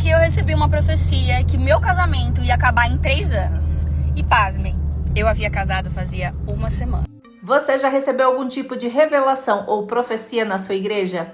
que eu recebi uma profecia que meu casamento ia acabar em 3 anos. E pasmem, eu havia casado fazia 1 semana. Você já recebeu algum tipo de revelação ou profecia na sua igreja?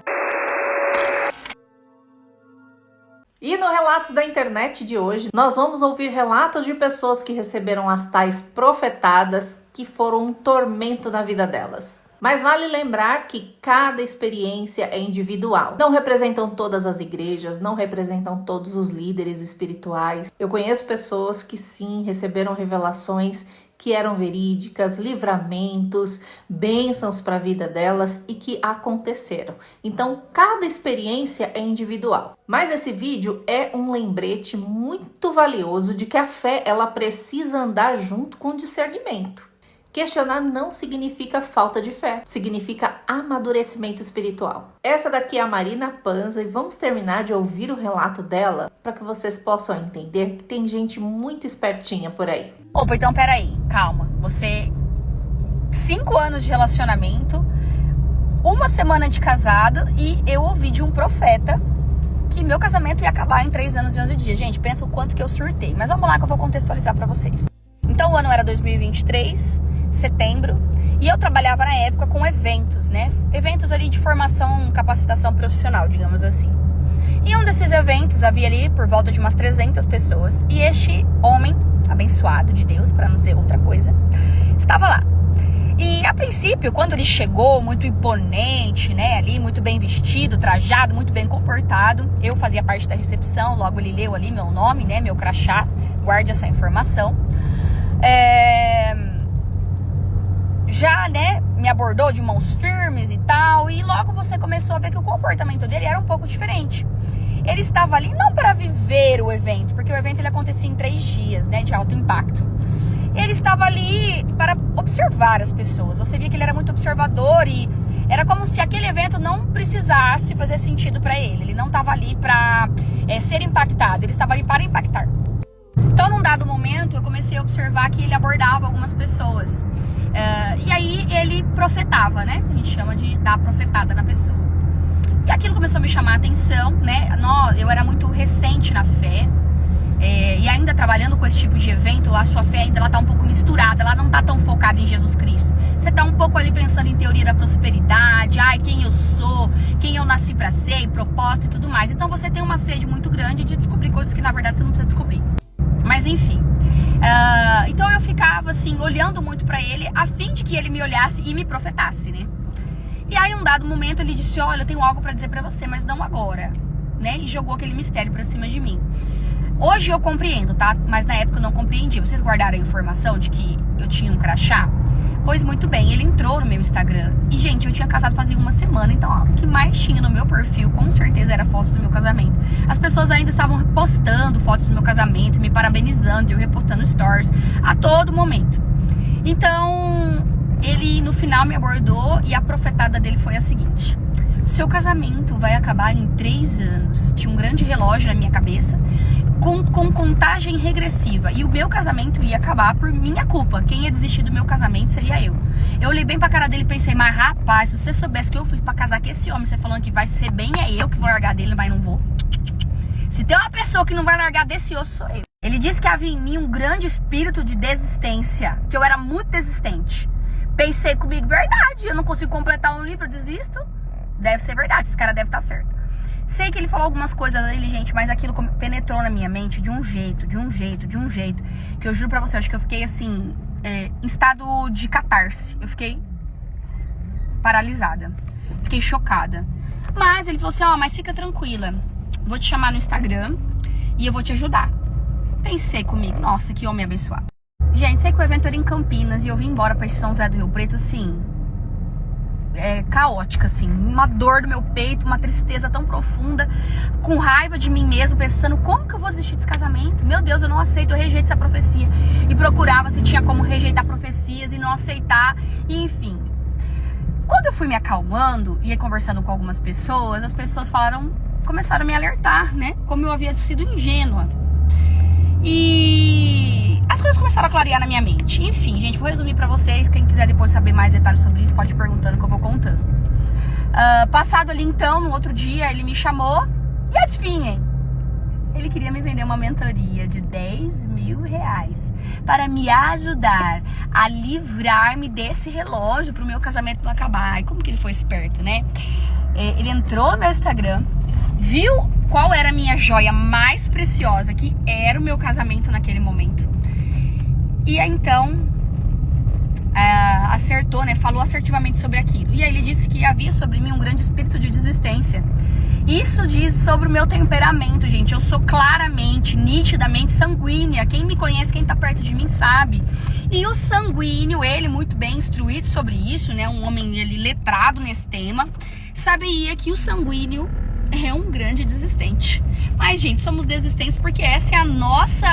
E no Relatos da Internet de hoje, nós vamos ouvir relatos de pessoas que receberam as tais profetadas que foram um tormento na vida delas. Mas vale lembrar que cada experiência é individual. Não representam todas as igrejas, não representam todos os líderes espirituais. Eu conheço pessoas que sim, receberam revelações que eram verídicas, livramentos, bênçãos para a vida delas e que aconteceram. Então, cada experiência é individual. Mas esse vídeo é um lembrete muito valioso de que a fé, ela precisa andar junto com discernimento. Questionar não significa falta de fé, significa amadurecimento espiritual. Essa daqui é a Marina Panza e vamos terminar de ouvir o relato dela para que vocês possam entender que tem gente muito espertinha por aí. Opa, então peraí, calma. Você, 5 anos de relacionamento, 1 semana de casado e eu ouvi de um profeta que meu casamento ia acabar em 3 anos e 11 dias. Gente, pensa o quanto que eu surtei. Mas vamos lá que eu vou contextualizar para vocês. Então o ano era 2023, setembro, e eu trabalhava na época com eventos, né? Eventos ali de formação, capacitação profissional, digamos assim. E um desses eventos havia ali por volta de umas 300 pessoas. E este homem, abençoado de Deus, para não dizer outra coisa, estava lá. E a princípio, quando ele chegou, muito imponente, né? Ali, muito bem vestido, trajado, muito bem comportado. Eu fazia parte da recepção, logo ele leu ali meu nome, né? Meu crachá, guarde essa informação. Já, né, me abordou de mãos firmes e tal, e logo você começou a ver que o comportamento dele era um pouco diferente. Ele estava ali não para viver o evento, porque o evento ele acontecia em 3 dias, né, de alto impacto. Ele estava ali para observar as pessoas. Você via que ele era muito observador e era como se aquele evento não precisasse fazer sentido para ele. Ele não estava ali para ser impactado, ele estava ali para impactar. Então, num dado momento, eu comecei a observar que ele abordava algumas pessoas. E aí, ele profetava, né? A gente chama de dar profetada na pessoa. E aquilo começou a me chamar a atenção, né? Eu era muito recente na fé. E ainda trabalhando com esse tipo de evento, a sua fé ainda ela tá um pouco misturada. Ela não tá tão focada em Jesus Cristo. Você tá um pouco ali pensando em teoria da prosperidade. Ai, quem eu sou, quem eu nasci pra ser, propósito e tudo mais. Então, você tem uma sede muito grande de descobrir coisas que, na verdade, você não precisa descobrir. Mas enfim, então eu ficava assim, olhando muito pra ele, a fim de que ele me olhasse e me profetasse, né? E aí, um dado momento, ele disse, olha, eu tenho algo pra dizer pra você, mas não agora, né? E jogou aquele mistério pra cima de mim. Hoje eu compreendo, tá? Mas na época eu não compreendi. Vocês guardaram a informação de que eu tinha um crachá? Pois muito bem, ele entrou no meu Instagram. E, gente, eu tinha casado fazia 1 semana. Então, ó, o que mais tinha no meu perfil, com certeza, era fotos do meu casamento. As pessoas ainda estavam postando fotos do meu casamento, me parabenizando, eu repostando stories a todo momento. Então, ele no final me abordou e a profetada dele foi a seguinte: seu casamento vai acabar em 3 anos. Tinha um grande relógio na minha cabeça, com contagem regressiva. E o meu casamento ia acabar por minha culpa. Quem ia desistir do meu casamento seria eu. Eu olhei bem pra cara dele e pensei, mas rapaz, se você soubesse que eu fiz pra casar com esse homem, você falando que vai ser bem é eu que vou largar dele, mas não vou. Se tem uma pessoa que não vai largar desse osso, sou eu. Ele disse que havia em mim um grande espírito de desistência, que eu era muito desistente. Pensei comigo, verdade, eu não consigo completar um livro, eu desisto. Deve ser verdade, esse cara deve estar certo. Sei que ele falou algumas coisas dele, gente, mas aquilo penetrou na minha mente de um jeito, que eu juro pra você, acho que eu fiquei assim, em estado de catarse. Eu fiquei paralisada, fiquei chocada. Mas ele falou assim, ó, mas fica tranquila, vou te chamar no Instagram e eu vou te ajudar. Pensei comigo, nossa, que homem abençoado. Gente, sei que o evento era em Campinas e eu vim embora pra São José do Rio Preto, assim, caótica, assim, uma dor no meu peito, uma tristeza tão profunda, com raiva de mim mesmo, pensando, como que eu vou desistir desse casamento? Meu Deus, eu não aceito, eu rejeito essa profecia. E procurava se tinha como rejeitar profecias e não aceitar, e enfim. Quando eu fui me acalmando e conversando com algumas pessoas, as pessoas começaram a me alertar, né, como eu havia sido ingênua. E as coisas começaram a clarear na minha mente. Enfim, gente, vou resumir pra vocês. Quem quiser depois saber mais detalhes sobre isso, pode ir perguntando que eu vou contando. Passado ali então, no outro dia, ele me chamou. E adivinhem? Ele queria me vender uma mentoria de R$10.000 para me ajudar a livrar-me desse relógio para o meu casamento não acabar. E como que ele foi esperto, né? Ele entrou no meu Instagram, viu qual era a minha joia mais preciosa, que era o meu casamento naquele momento. E aí, então, acertou, né? Falou assertivamente sobre aquilo. E aí ele disse que havia sobre mim um grande espírito de desistência. Isso diz sobre o meu temperamento, gente. Eu sou claramente, nitidamente sanguínea. Quem me conhece, quem tá perto de mim sabe. E o sanguíneo, ele muito bem instruído sobre isso, né? Um homem, ele letrado nesse tema, sabia que o sanguíneo é um grande desistente. Mas, gente, somos desistentes porque essa é a nossa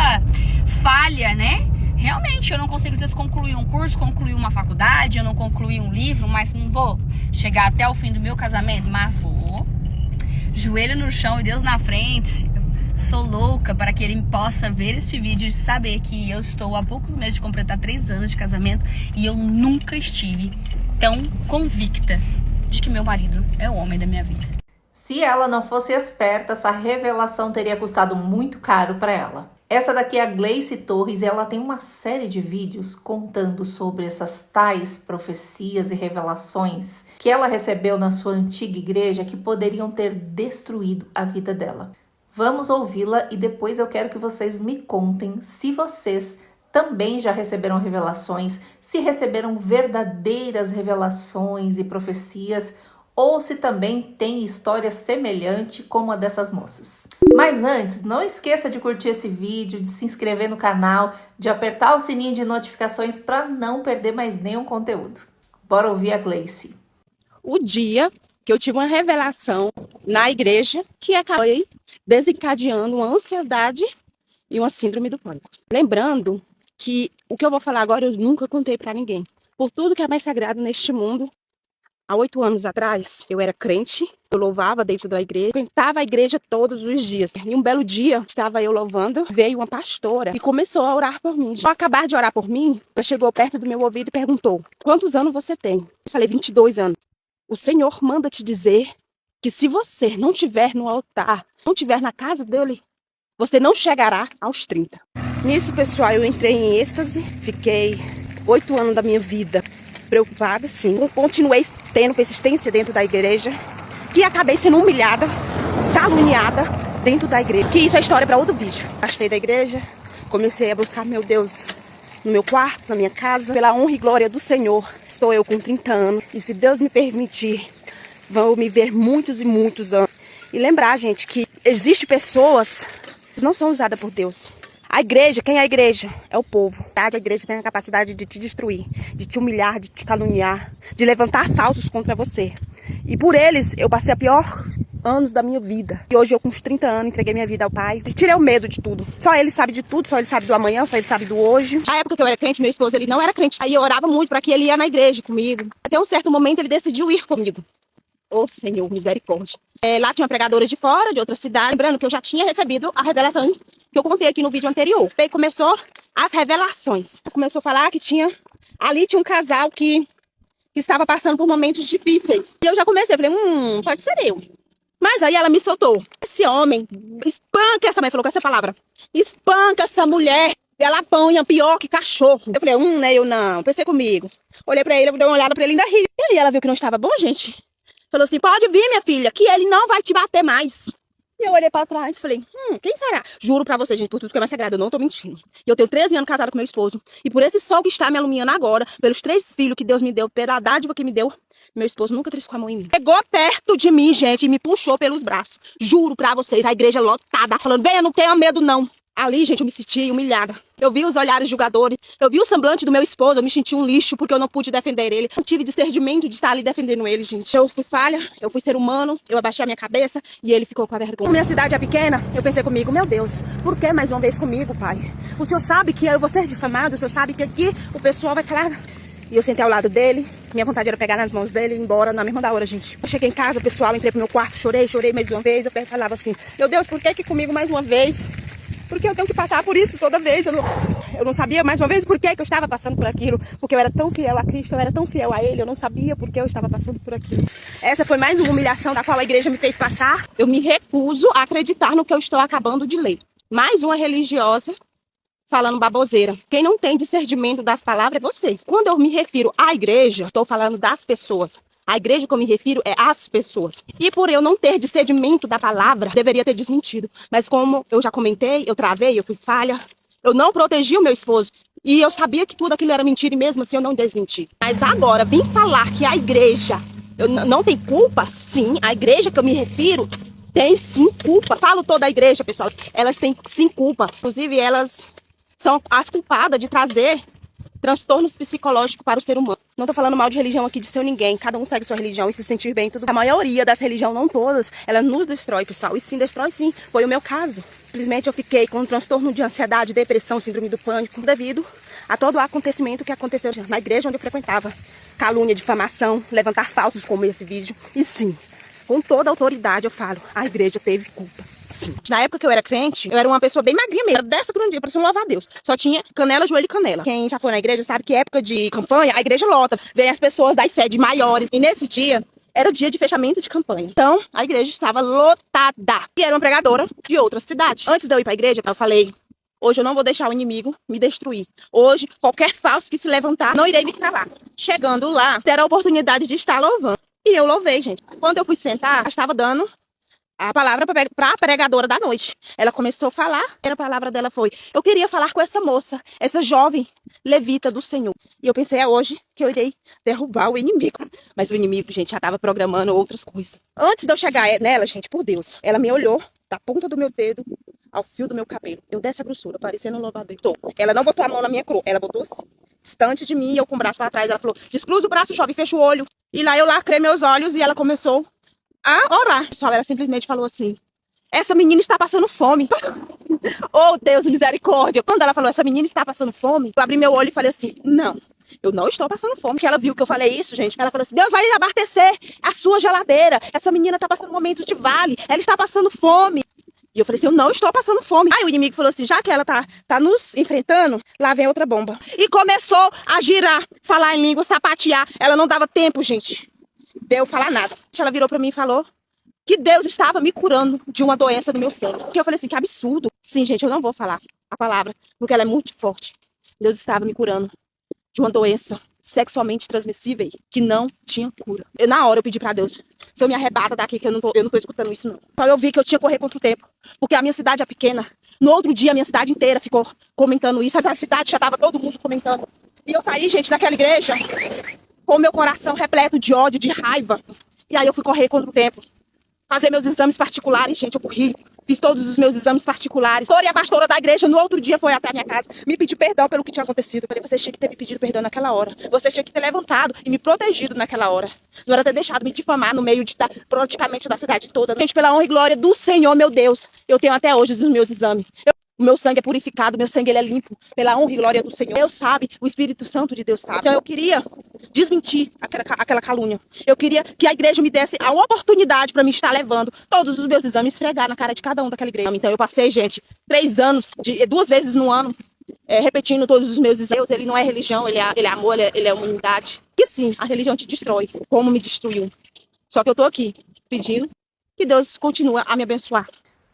falha, né? Realmente, eu não consigo, às vezes, concluir um curso, concluir uma faculdade, eu não concluí um livro, mas não vou chegar até o fim do meu casamento, mas vou. Joelho no chão e Deus na frente. Sou louca para que ele possa ver este vídeo e saber que eu estou há poucos meses de completar 3 anos de casamento e eu nunca estive tão convicta de que meu marido é o homem da minha vida. Se ela não fosse esperta, essa revelação teria custado muito caro para ela. Essa daqui é a Gleice Torres e ela tem uma série de vídeos contando sobre essas tais profecias e revelações que ela recebeu na sua antiga igreja que poderiam ter destruído a vida dela. Vamos ouvi-la e depois eu quero que vocês me contem se vocês também já receberam revelações, se receberam verdadeiras revelações e profecias, ou se também tem história semelhante como a dessas moças. Mas antes, não esqueça de curtir esse vídeo, de se inscrever no canal, de apertar o sininho de notificações para não perder mais nenhum conteúdo. Bora ouvir a Gleice. O dia que eu tive uma revelação na igreja que acabei desencadeando uma ansiedade e uma síndrome do pânico. Lembrando que o que eu vou falar agora eu nunca contei para ninguém. Por tudo que é mais sagrado neste mundo, há 8 anos atrás, eu era crente, eu louvava dentro da igreja, frequentava a igreja todos os dias. E um belo dia, estava eu louvando, veio uma pastora e começou a orar por mim. Ao acabar de orar por mim, ela chegou perto do meu ouvido e perguntou: quantos anos você tem? Eu falei: 22 anos. O Senhor manda te dizer que se você não estiver no altar, não estiver na casa dele, você não chegará aos 30. Nisso, pessoal, eu entrei em êxtase, fiquei 8 anos da minha vida preocupada, sim. Eu continuei tendo persistência dentro da igreja, que acabei sendo humilhada, caluniada dentro da igreja. Que isso é história para outro vídeo. Afastei da igreja, comecei a buscar meu Deus no meu quarto, na minha casa. Pela honra e glória do Senhor, estou eu com 30 anos. E se Deus me permitir, vão me ver muitos e muitos anos. E lembrar, gente, que existem pessoas que não são usadas por Deus. A igreja, quem é a igreja? É o povo. A igreja tem a capacidade de te destruir, de te humilhar, de te caluniar, de levantar falsos contra você. E por eles, eu passei a pior anos da minha vida. E hoje eu com uns 30 anos entreguei minha vida ao Pai. Tirei o medo de tudo. Só ele sabe de tudo, só ele sabe do amanhã, só ele sabe do hoje. Na época que eu era crente, meu esposo, ele não era crente. Aí eu orava muito para que ele ia na igreja comigo. Até um certo momento ele decidiu ir comigo. Ô Senhor, misericórdia. Lá tinha uma pregadora de fora, de outra cidade. Lembrando que eu já tinha recebido a revelação que eu contei aqui no vídeo anterior. Aí começou as revelações. Começou a falar que ali tinha um casal que estava passando por momentos difíceis. E eu já comecei, falei, pode ser eu. Mas aí ela me soltou. Esse homem espanca essa mulher, falou com essa palavra. Espanca essa mulher. Ela apanha pior que cachorro. Eu falei, né? Eu não. Pensei comigo. Olhei pra ele, eu dei uma olhada pra ele e ainda ri. E aí ela viu que não estava bom, gente. Falou assim, pode vir, minha filha, que ele não vai te bater mais. E eu olhei pra trás e falei, quem será? Juro pra você, gente, por tudo que é mais sagrado, eu não tô mentindo. E eu tenho 13 anos casada com meu esposo. E por esse sol que está me alumiando agora, pelos 3 filhos que Deus me deu, pela dádiva que me deu, meu esposo nunca triscou a mão em mim. Pegou perto de mim, gente, e me puxou pelos braços. Juro pra vocês, a igreja lotada, falando, venha, não tenha medo, não. Ali, gente, eu me senti humilhada. Eu vi os olhares julgadores, eu vi o semblante do meu esposo, eu me senti um lixo porque eu não pude defender ele. Não tive discernimento de estar ali defendendo ele, gente. Eu fui falha, eu fui ser humano, eu abaixei a minha cabeça e ele ficou com a vergonha. Como minha cidade é pequena, eu pensei comigo, meu Deus, por que mais uma vez comigo, pai? O senhor sabe que eu vou ser difamado, o senhor sabe que aqui o pessoal vai falar... E eu sentei ao lado dele, minha vontade era pegar nas mãos dele e ir embora na mesma da hora, gente. Eu cheguei em casa, pessoal, entrei pro meu quarto, chorei mais de uma vez. Eu falava assim, meu Deus, por que comigo mais uma vez? Porque eu tenho que passar por isso toda vez. Eu não sabia, mais uma vez, por que eu estava passando por aquilo. Porque eu era tão fiel a Cristo, eu era tão fiel a Ele, eu não sabia por que eu estava passando por aquilo. Essa foi mais uma humilhação da qual a igreja me fez passar. Eu me recuso a acreditar no que eu estou acabando de ler. Mais uma religiosa falando baboseira. Quem não tem discernimento das palavras é você. Quando eu me refiro à igreja, estou falando das pessoas. A igreja que eu me refiro é às pessoas. E por eu não ter discernimento da palavra, deveria ter desmentido. Mas como eu já comentei, eu travei, eu fui falha. Eu não protegi o meu esposo. E eu sabia que tudo aquilo era mentira e mesmo assim eu não desmenti. Mas agora, vim falar que a igreja não tem culpa? Sim, a igreja que eu me refiro tem sim culpa. Falo toda a igreja, pessoal. Elas têm sim culpa. Inclusive, elas são as culpadas de trazer transtornos psicológicos para o ser humano. Não tô falando mal de religião aqui, de ser ninguém. Cada um segue sua religião e se sentir bem. Tudo. A maioria das religiões, não todas, ela nos destrói, pessoal. E sim, destrói sim. Foi o meu caso. Simplesmente eu fiquei com um transtorno de ansiedade, depressão, síndrome do pânico, devido a todo o acontecimento que aconteceu na igreja onde eu frequentava. Calúnia, difamação, levantar falsos como esse vídeo. E sim, com toda a autoridade eu falo, a igreja teve culpa. Sim. Na época que eu era crente, eu era uma pessoa bem magrinha mesmo. Era dessa grandinha, parecia um louva-a-Deus. Só tinha canela, joelho e canela. Quem já foi na igreja sabe que época de campanha, a igreja lota. Vem as pessoas das sedes maiores. E nesse dia, era dia de fechamento de campanha. Então, a igreja estava lotada. E era uma pregadora de outra cidade. Antes de eu ir pra igreja, eu falei, hoje eu não vou deixar o inimigo me destruir. Hoje, qualquer falso que se levantar, não irei me calar. Chegando lá, terá a oportunidade de estar louvando. E eu louvei, gente. Quando eu fui sentar, eu estava dando a palavra para a pregadora da noite. Ela começou a falar, a palavra dela foi, eu queria falar com essa moça, essa jovem levita do Senhor. E eu pensei, é hoje que eu irei derrubar o inimigo. Mas o inimigo, gente, já estava programando outras coisas. Antes de eu chegar nela, gente, por Deus, ela me olhou da ponta do meu dedo ao fio do meu cabelo. Eu dessa grossura, parecendo um louva-a-Deus. Ela não botou a mão na minha coroa, ela botou assim, distante de mim, eu com o braço para trás. Ela falou, descruza o braço, jovem, fecha o olho. E lá eu lacrei meus olhos e ela começou a orar. Pessoal, ela simplesmente falou assim, essa menina está passando fome. Oh, Deus, misericórdia. Quando ela falou, essa menina está passando fome, eu abri meu olho e falei assim, não, eu não estou passando fome. Porque ela viu que eu falei isso, gente. Ela falou assim, Deus vai abastecer a sua geladeira. Essa menina está passando um momento de vale. Ela está passando fome. E eu falei assim, eu não estou passando fome. Aí o inimigo falou assim, já que ela tá nos enfrentando, lá vem outra bomba. E começou a girar, falar em língua, sapatear. Ela não dava tempo, gente, de eu falar nada. Ela virou pra mim e falou que Deus estava me curando de uma doença do meu sangue. E eu falei assim, que absurdo. Sim, gente, eu não vou falar a palavra, porque ela é muito forte. Deus estava me curando de uma doença sexualmente transmissível que não tinha cura. Na hora eu pedi pra Deus, se eu me arrebata daqui, que eu não tô escutando isso não. Então eu vi que eu tinha que correr contra o tempo, porque a minha cidade é pequena. No outro dia a minha cidade inteira ficou comentando isso, essa cidade já tava todo mundo comentando. E eu saí, gente, daquela igreja com o meu coração repleto de ódio, de raiva. E aí eu fui correr contra o tempo, fazer meus exames particulares, gente, eu corri. Fiz todos os meus exames particulares. E a pastora da igreja, no outro dia, foi até a minha casa, me pedir perdão pelo que tinha acontecido. Eu falei, você tinha que ter me pedido perdão naquela hora. Você tinha que ter levantado e me protegido naquela hora. Não era ter deixado me difamar no meio praticamente da cidade toda. Gente, pela honra e glória do Senhor, meu Deus, eu tenho até hoje os meus exames. O meu sangue é purificado, meu sangue ele é limpo, pela honra e glória do Senhor. Deus sabe, o Espírito Santo de Deus sabe. Então eu queria desmentir aquela calúnia. Eu queria que a igreja me desse a oportunidade para me estar levando todos os meus exames, esfregar na cara de cada um daquela igreja. Então eu passei, gente, 3 anos, 2 vezes no ano, repetindo todos os meus exames. Deus, ele não é religião, ele é amor, ele é humanidade. E sim, a religião te destrói, como me destruiu. Só que eu tô aqui pedindo que Deus continue a me abençoar.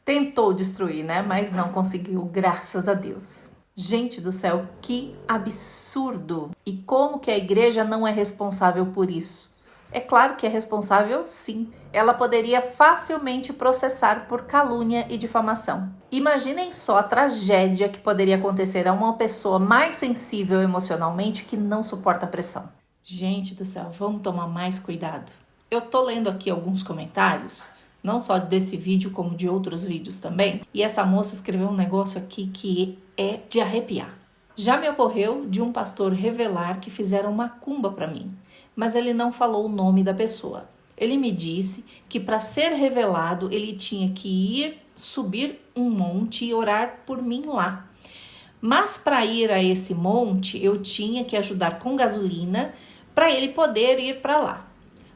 Tentou destruir, né? Mas não conseguiu, graças a Deus. Gente do céu, que absurdo! E como que a igreja não é responsável por isso? É claro que é responsável, sim. Ela poderia facilmente processar por calúnia e difamação. Imaginem só a tragédia que poderia acontecer a uma pessoa mais sensível emocionalmente que não suporta a pressão. Gente do céu, vamos tomar mais cuidado. Eu tô lendo aqui alguns comentários, não só desse vídeo, como de outros vídeos também. E essa moça escreveu um negócio aqui que é de arrepiar. Já me ocorreu de um pastor revelar que fizeram macumba para mim, mas ele não falou o nome da pessoa. Ele me disse que para ser revelado ele tinha que ir subir um monte e orar por mim lá. Mas para ir a esse monte eu tinha que ajudar com gasolina para ele poder ir para lá.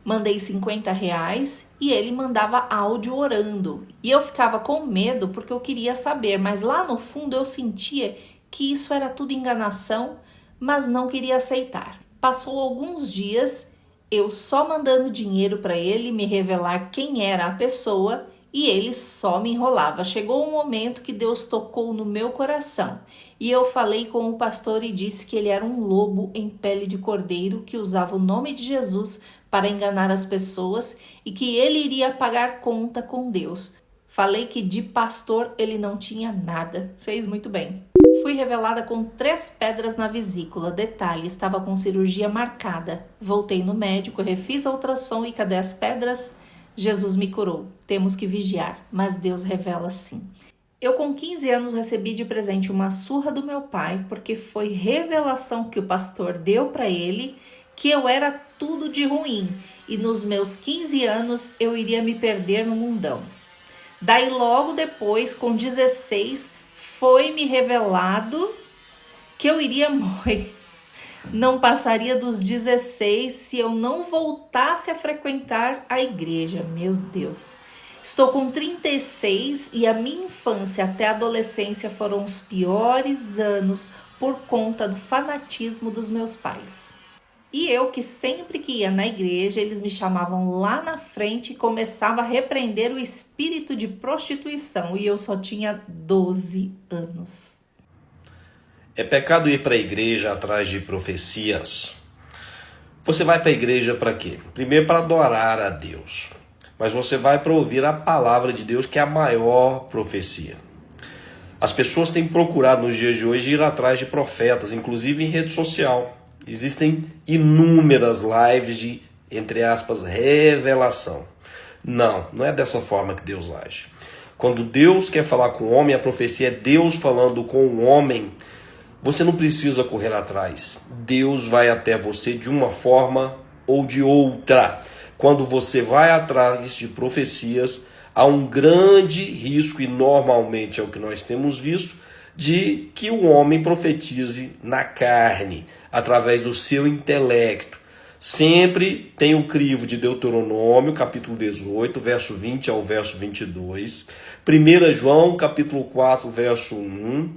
Mandei R$50 e ele mandava áudio orando. E eu ficava com medo porque eu queria saber, mas lá no fundo eu sentia que isso era tudo enganação, mas não queria aceitar. Passou alguns dias, eu só mandando dinheiro para ele me revelar quem era a pessoa e ele só me enrolava. Chegou um momento que Deus tocou no meu coração e eu falei com o pastor e disse que ele era um lobo em pele de cordeiro que usava o nome de Jesus para enganar as pessoas e que ele iria pagar conta com Deus. Falei que de pastor ele não tinha nada. Fez muito bem. Fui revelada com 3 pedras na vesícula. Detalhe, estava com cirurgia marcada. Voltei no médico, refiz a ultrassom e cadê as pedras? Jesus me curou. Temos que vigiar, mas Deus revela sim. Eu com 15 anos recebi de presente uma surra do meu pai, porque foi revelação que o pastor deu para ele que eu era tudo de ruim e nos meus 15 anos eu iria me perder no mundão. Daí logo depois, com 16, foi me revelado que eu iria morrer. Não passaria dos 16 se eu não voltasse a frequentar a igreja. Meu Deus. Estou com 36 e a minha infância até a adolescência foram os piores anos por conta do fanatismo dos meus pais. E eu que sempre que ia na igreja, eles me chamavam lá na frente e começava a repreender o espírito de prostituição. E eu só tinha 12 anos. É pecado ir para a igreja atrás de profecias. Você vai para a igreja para quê? Primeiro para adorar a Deus. Mas você vai para ouvir a palavra de Deus, que é a maior profecia. As pessoas têm procurado nos dias de hoje ir atrás de profetas, inclusive em rede social. Existem inúmeras lives de, entre aspas, revelação. Não é dessa forma que Deus age. Quando Deus quer falar com o homem, a profecia é Deus falando com o homem. Você não precisa correr atrás. Deus vai até você de uma forma ou de outra. Quando você vai atrás de profecias, há um grande risco, e normalmente é o que nós temos visto, de que o homem profetize na carne, através do seu intelecto. Sempre tem o crivo de Deuteronômio, capítulo 18, verso 20 ao verso 22. 1 João, capítulo 4, verso 1.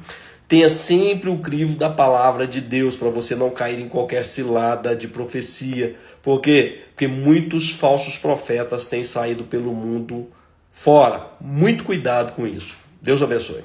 Tenha sempre o crivo da palavra de Deus, para você não cair em qualquer cilada de profecia. Por quê? Porque muitos falsos profetas têm saído pelo mundo fora. Muito cuidado com isso. Deus abençoe.